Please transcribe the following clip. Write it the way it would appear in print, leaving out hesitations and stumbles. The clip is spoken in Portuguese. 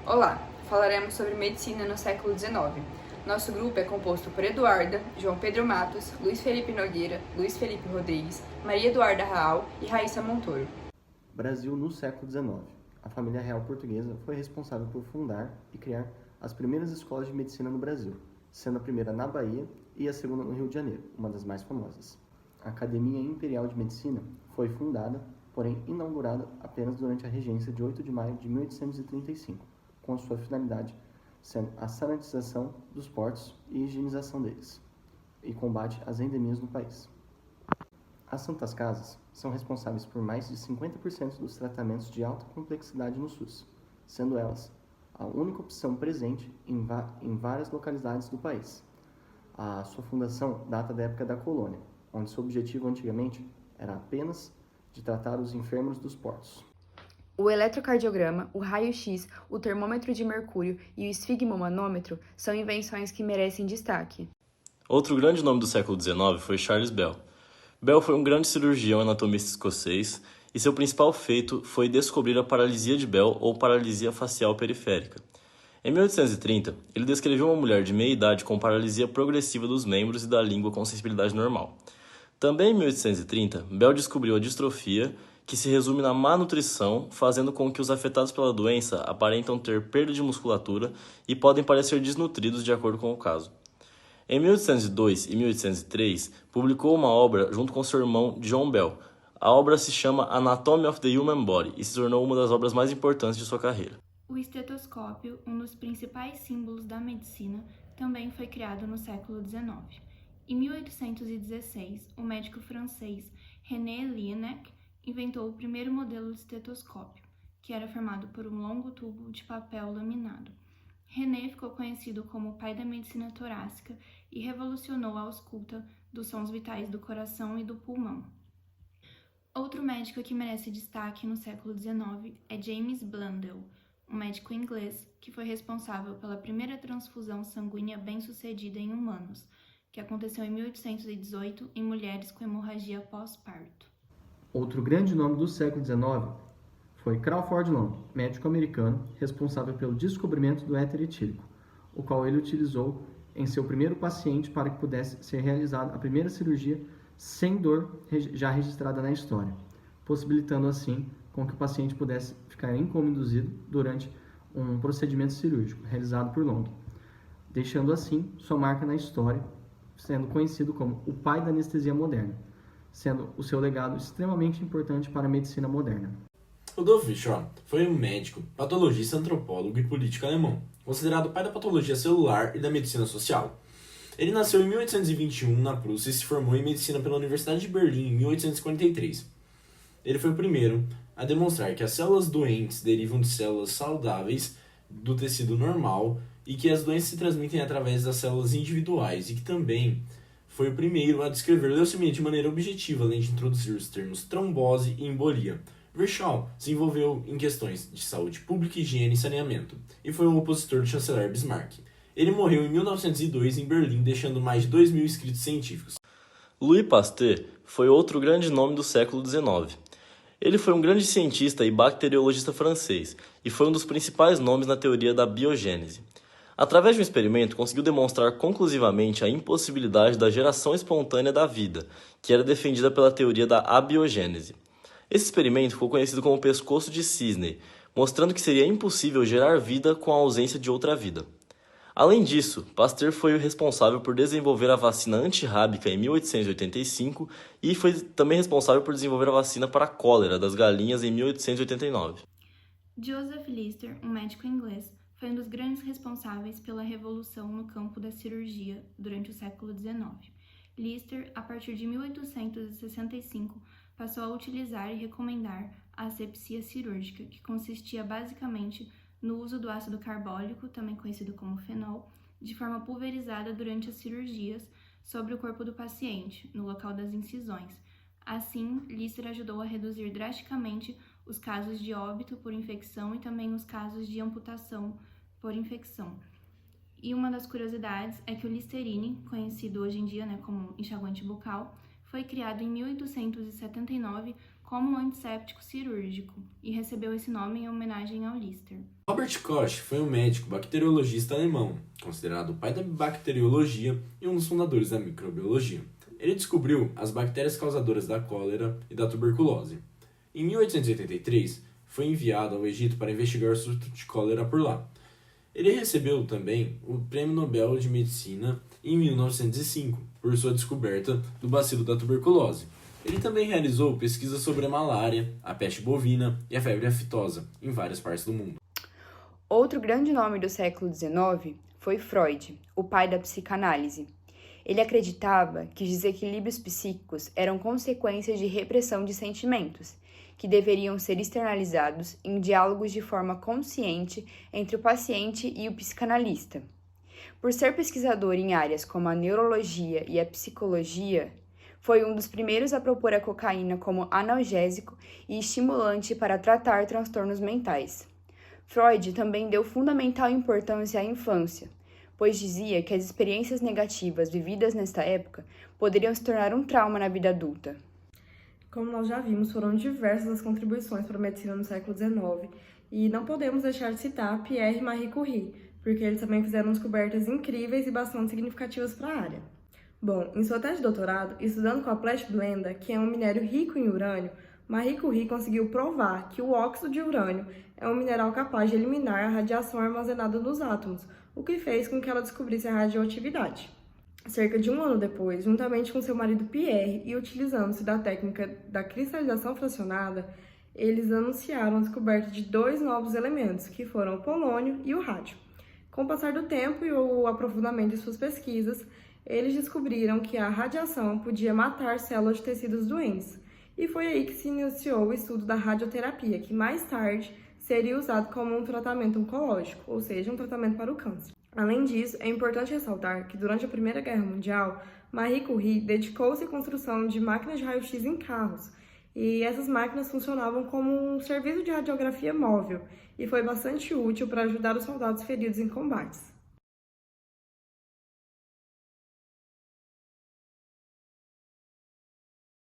Olá, falaremos sobre medicina no século XIX. Nosso grupo é composto por Eduarda, João Pedro Matos, Luiz Felipe Nogueira, Luiz Felipe Rodrigues, Maria Eduarda Raal e Raíssa Montoro. Brasil no século XIX. A família real portuguesa foi responsável por fundar e criar as primeiras escolas de medicina no Brasil, sendo a primeira na Bahia e a segunda no Rio de Janeiro, uma das mais famosas. A Academia Imperial de Medicina foi fundada, porém inaugurada apenas durante a regência de 8 de maio de 1835, com a sua finalidade sendo a sanitização dos portos e higienização deles, e combate às endemias no país. As Santas Casas são responsáveis por mais de 50% dos tratamentos de alta complexidade no SUS, sendo elas a única opção presente em várias localidades do país. A sua fundação data da época da colônia, onde seu objetivo antigamente era apenas de tratar os enfermos dos portos. O eletrocardiograma, o raio-x, o termômetro de mercúrio e o esfigmomanômetro são invenções que merecem destaque. Outro grande nome do século XIX foi Charles Bell. Bell foi um grande cirurgião anatomista escocês e seu principal feito foi descobrir a paralisia de Bell ou paralisia facial periférica. Em 1830, ele descreveu uma mulher de meia idade com paralisia progressiva dos membros e da língua com sensibilidade normal. Também em 1830, Bell descobriu a distrofia, que se resume na má nutrição, fazendo com que os afetados pela doença aparentam ter perda de musculatura e podem parecer desnutridos de acordo com o caso. Em 1802 e 1803, publicou uma obra junto com seu irmão John Bell. A obra se chama Anatomy of the Human Body e se tornou uma das obras mais importantes de sua carreira. O estetoscópio, um dos principais símbolos da medicina, também foi criado no século XIX. Em 1816, o médico francês René Laennec inventou o primeiro modelo de estetoscópio, que era formado por um longo tubo de papel laminado. René ficou conhecido como o pai da medicina torácica e revolucionou a ausculta dos sons vitais do coração e do pulmão. Outro médico que merece destaque no século XIX é James Blundell, um médico inglês que foi responsável pela primeira transfusão sanguínea bem-sucedida em humanos, que aconteceu em 1818 em mulheres com hemorragia pós-parto. Outro grande nome do século XIX foi Crawford Long, médico americano responsável pelo descobrimento do éter etílico, o qual ele utilizou em seu primeiro paciente para que pudesse ser realizada a primeira cirurgia sem dor já registrada na história, possibilitando assim com que o paciente pudesse ficar em coma induzido durante um procedimento cirúrgico realizado por Long, deixando assim sua marca na história, sendo conhecido como o pai da anestesia moderna, sendo o seu legado extremamente importante para a medicina moderna. Rudolf Virchow foi um médico, patologista, antropólogo e político alemão, considerado o pai da patologia celular e da medicina social. Ele nasceu em 1821 na Prússia e se formou em medicina pela Universidade de Berlim em 1843. Ele foi o primeiro a demonstrar que as células doentes derivam de células saudáveis do tecido normal e que as doenças se transmitem através das células individuais, e que também foi o primeiro a descrever leucemia de maneira objetiva, além de introduzir os termos trombose e embolia. Virchow se envolveu em questões de saúde pública, higiene e saneamento, e foi um opositor do chanceler Bismarck. Ele morreu em 1902 em Berlim, deixando mais de 2.000 escritos científicos. Louis Pasteur foi outro grande nome do século XIX. Ele foi um grande cientista e bacteriologista francês, e foi um dos principais nomes na teoria da biogênese. Através de um experimento, conseguiu demonstrar conclusivamente a impossibilidade da geração espontânea da vida, que era defendida pela teoria da abiogênese. Esse experimento ficou conhecido como pescoço de cisne, mostrando que seria impossível gerar vida com a ausência de outra vida. Além disso, Pasteur foi o responsável por desenvolver a vacina antirrábica em 1885 e foi também responsável por desenvolver a vacina para a cólera das galinhas em 1889. Joseph Lister, um médico inglês, foi um dos grandes responsáveis pela revolução no campo da cirurgia durante o século XIX. Lister, a partir de 1865, passou a utilizar e recomendar a asepsia cirúrgica, que consistia basicamente no uso do ácido carbólico, também conhecido como fenol, de forma pulverizada durante as cirurgias sobre o corpo do paciente, no local das incisões. Assim, Lister ajudou a reduzir drasticamente os casos de óbito por infecção e também os casos de amputação por infecção. E uma das curiosidades é que o Listerine, conhecido hoje em dia como enxaguante bucal, foi criado em 1879 como um antisséptico cirúrgico e recebeu esse nome em homenagem ao Lister. Robert Koch foi um médico bacteriologista alemão, considerado o pai da bacteriologia e um dos fundadores da microbiologia. Ele descobriu as bactérias causadoras da cólera e da tuberculose. Em 1883, foi enviado ao Egito para investigar o surto de cólera por lá. Ele recebeu também o Prêmio Nobel de Medicina em 1905 por sua descoberta do bacilo da tuberculose. Ele também realizou pesquisas sobre a malária, a peste bovina e a febre aftosa em várias partes do mundo. Outro grande nome do século XIX foi Freud, o pai da psicanálise. Ele acreditava que os desequilíbrios psíquicos eram consequências de repressão de sentimentos, que deveriam ser externalizados em diálogos de forma consciente entre o paciente e o psicanalista. Por ser pesquisador em áreas como a neurologia e a psicologia, foi um dos primeiros a propor a cocaína como analgésico e estimulante para tratar transtornos mentais. Freud também deu fundamental importância à infância, pois dizia que as experiências negativas vividas nesta época poderiam se tornar um trauma na vida adulta. Como nós já vimos, foram diversas as contribuições para a medicina no século XIX, e não podemos deixar de citar Pierre e Marie Curie, porque eles também fizeram descobertas incríveis e bastante significativas para a área. Bom, em sua tese de doutorado, estudando com a pletblenda, que é um minério rico em urânio, Marie Curie conseguiu provar que o óxido de urânio é um mineral capaz de eliminar a radiação armazenada nos átomos, o que fez com que ela descobrisse a radioatividade. Cerca de um ano depois, juntamente com seu marido Pierre e utilizando-se da técnica da cristalização fracionada, eles anunciaram a descoberta de 2 novos elementos, que foram o polônio e o rádio. Com o passar do tempo e o aprofundamento de suas pesquisas, eles descobriram que a radiação podia matar células de tecidos doentes, e foi aí que se iniciou o estudo da radioterapia, que mais tarde seria usado como um tratamento oncológico, ou seja, um tratamento para o câncer. Além disso, é importante ressaltar que durante a Primeira Guerra Mundial, Marie Curie dedicou-se à construção de máquinas de raio-x em carros, e essas máquinas funcionavam como um serviço de radiografia móvel, e foi bastante útil para ajudar os soldados feridos em combates.